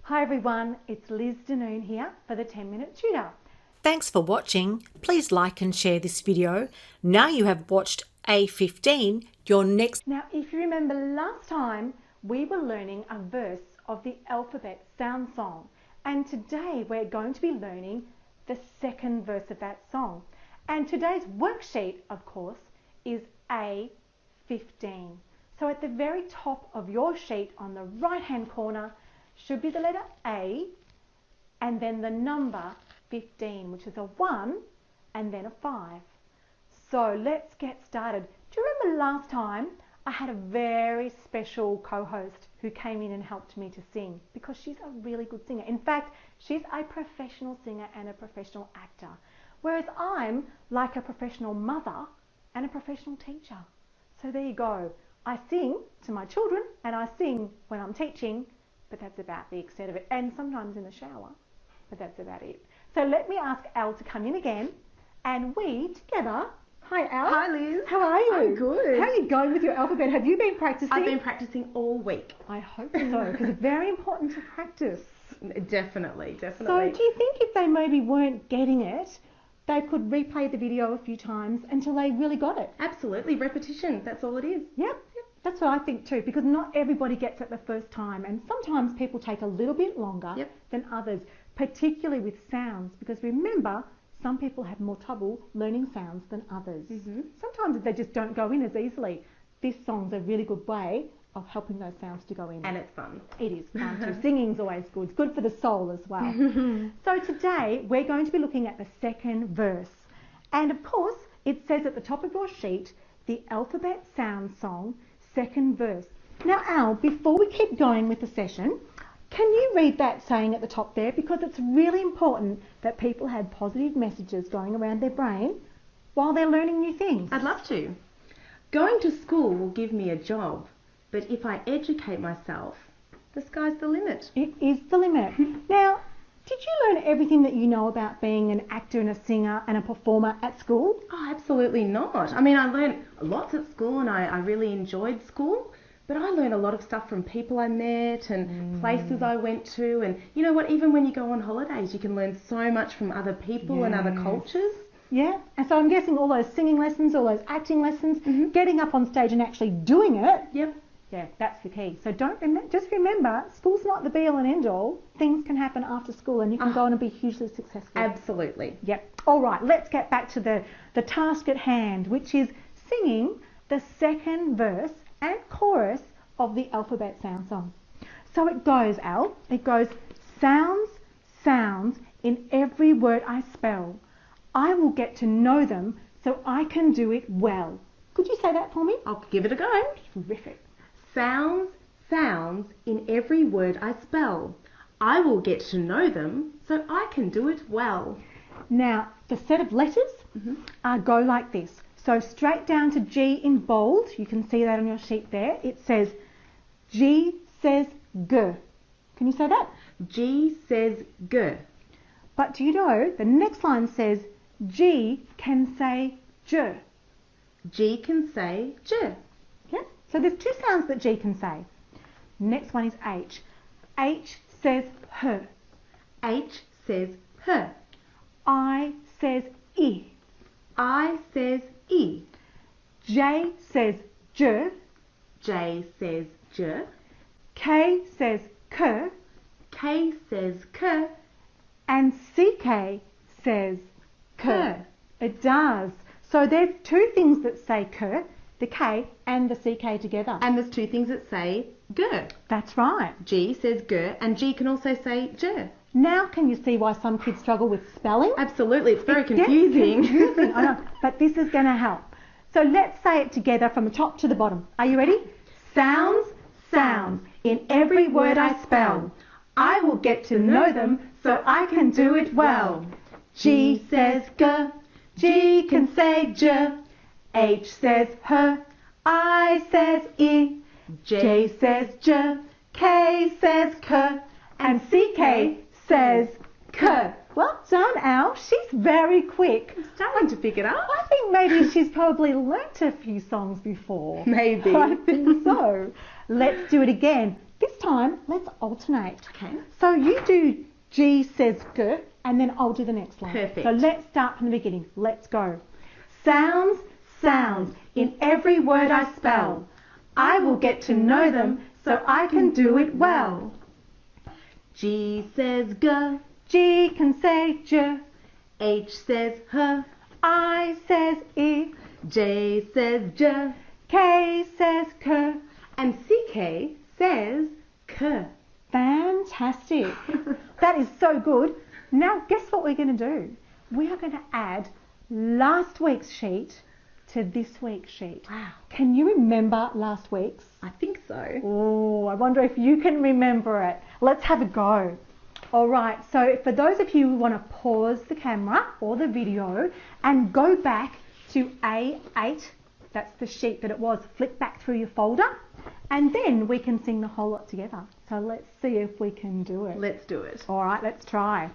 Hi everyone, it's Liz Danoon here for the 10-Minute Tutor. Thanks for watching. Please like and share this video. Now you have watched A-15, your next... Now if you remember last time, we were learning a verse of the alphabet sound song. And today we're going to be learning the second verse of that song. And today's worksheet, of course, is A-15. So at the very top of your sheet on the right-hand corner should be the letter A and then the number 15, which is a 1 and then a 5. So let's get started. Do you remember last time I had a very special co-host who came in and helped me to sing because she's a really good singer. In fact, she's a professional singer and a professional actor, whereas I'm like a professional mother and a professional teacher. So there you go. I sing to my children and I sing when I'm teaching, but that's about the extent of it. And sometimes in the shower, but that's about it. So let me ask Al to come in again and we together... Hi Al. Hi Liz. How are you? I'm good. How are you going with your alphabet? Have you been practicing? I've been practicing all week. I hope so, because it's very important to practice. Definitely. So do you think if they maybe weren't getting it, they could replay the video a few times until they really got it? Absolutely. Repetition. That's all it is. Yep. That's what I think too, because not everybody gets it the first time, and sometimes people take a little bit longer than others, particularly with sounds, because remember, some people have more trouble learning sounds than others. Sometimes they just don't go in as easily. This song's a really good way of helping those sounds to go in. And it's fun. It is fun too. Singing's always good. It's good for the soul as well. So today we're going to be looking at the second verse. And of course, it says at the top of your sheet, the alphabet sound song, second verse. Now Al, before we keep going with the session, can you read that saying at the top there? Because it's really important that people have positive messages going around their brain while they're learning new things. I'd love to. Going to school will give me a job, but if I educate myself, the sky's the limit. It is the limit. Now, did you learn everything that you know about being an actor and a singer and a performer at school? Oh, absolutely not. I mean, I learned lots at school and I really enjoyed school. But I learned a lot of stuff from people I met and places I went to. And you know what, even when you go on holidays, you can learn so much from other people and other cultures. Yeah, and so I'm guessing all those singing lessons, all those acting lessons, getting up on stage and actually doing it. Yep. Yeah, that's the key. So just remember, school's not the be all and end all. Things can happen after school and you can go on and be hugely successful. Absolutely. Yep. All right, let's get back to the task at hand, which is singing the second verse and chorus of the alphabet sound song. So it goes, Al, it goes, sounds, sounds in every word I spell. I will get to know them so I can do it well. Could you say that for me? I'll give it a go. Terrific. Sounds, sounds in every word I spell. I will get to know them so I can do it well. Now, the set of letters go like this. So straight down to G in bold, you can see that on your sheet there. It says, G says G. Can you say that? G says G. But do you know, the next line says, G can say J. G can say J. Yeah? So there's two sounds that G can say. Next one is H. H says her. H says her. I says I. I says I. J says J. J says J. K says K. K says K. And CK says K. It does. So there's two things that say K, the K and the CK together. And there's two things that say G. That's right. G says G and G can also say J. Now can you see why some kids struggle with spelling? Absolutely, it's very confusing. I know, but this is going to help. So let's say it together from the top to the bottom. Are you ready? Sounds, sounds in every word I spell. I will get to know them so I can do it well. G says G, G can say J. H says her, I says I. J says J, K says K, and CK says K. Well done, Al. She's very quick. I'm starting to pick it up. I think maybe she's probably learnt a few songs before. Maybe. I think so. Let's do it again. This time, let's alternate. Okay. So you do G says G, and then I'll do the next line. Perfect. So let's start from the beginning. Let's go. Sounds, sounds, in every word I spell. I will get to know them so I can do it well. G says G, G can say J, H says H, I says I, J says J, K says K. and CK says K. Fantastic. That is so good. Now guess what we're going to do? We are going to add last week's sheet to this week's sheet. Wow. Can you remember last week's? I think so. Oh, I wonder if you can remember it. Let's have a go. All right, so for those of you who want to pause the camera or the video and go back to A8, that's the sheet that it was, flick back through your folder, and then we can sing the whole lot together. So let's see if we can do it. Let's do it. All right, let's try.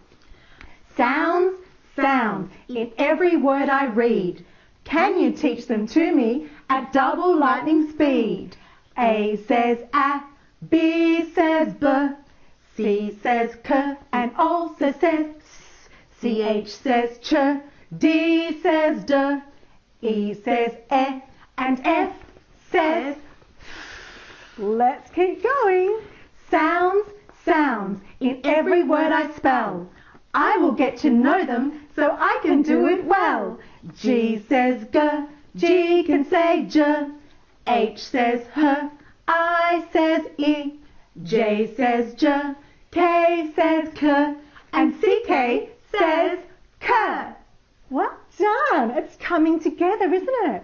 Sounds, sounds, in every word I read. Can you teach them to me at double lightning speed? A says A, B says B, C says K, and also says S, CH says Ch, D says D, E says E, and F says F. Let's keep going. Sounds, sounds, in every word I spell. I will get to know them so I can do it well. G says G, G can say J, H says H, I says I, J says J, K says K, and CK says K. Well done. It's coming together, isn't it?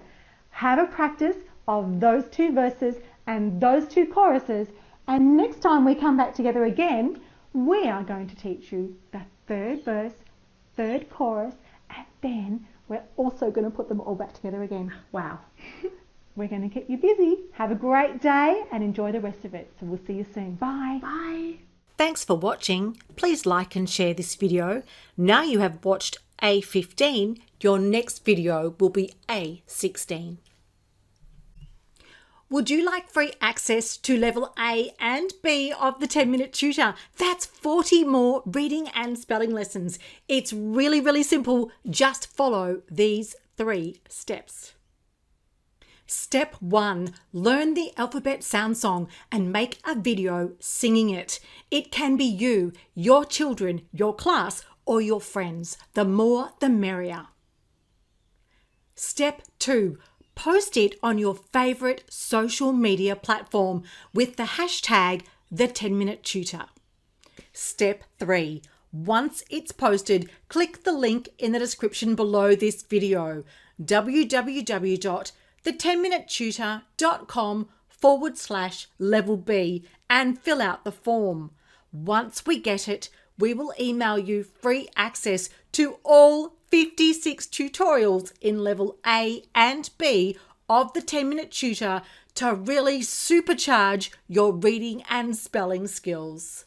Have a practice of those two verses and those two choruses, and next time we come back together again, we are going to teach you the third verse, third chorus, and then we're also going to put them all back together again. Wow. We're going to keep you busy. Have a great day and enjoy the rest of it. So we'll see you soon. Bye. Bye. Thanks for watching. Please like and share this video. Now you have watched A15, your next video will be A16. Would you like free access to level A and B of the 10-minute tutor? That's 40 more reading and spelling lessons. It's really, really simple. Just follow these 3 steps. Step 1, learn the alphabet sound song and make a video singing it. It can be you, your children, your class, or your friends. The more, the merrier. Step 2, post it on your favourite social media platform with the hashtag #the10minutetutor. Step 3, once it's posted, click the link in the description below this video, www.the10minutetutor.com/level B, and fill out the form. Once we get it, we will email you free access to all 56 tutorials in level A and B of the 10-minute tutor to really supercharge your reading and spelling skills.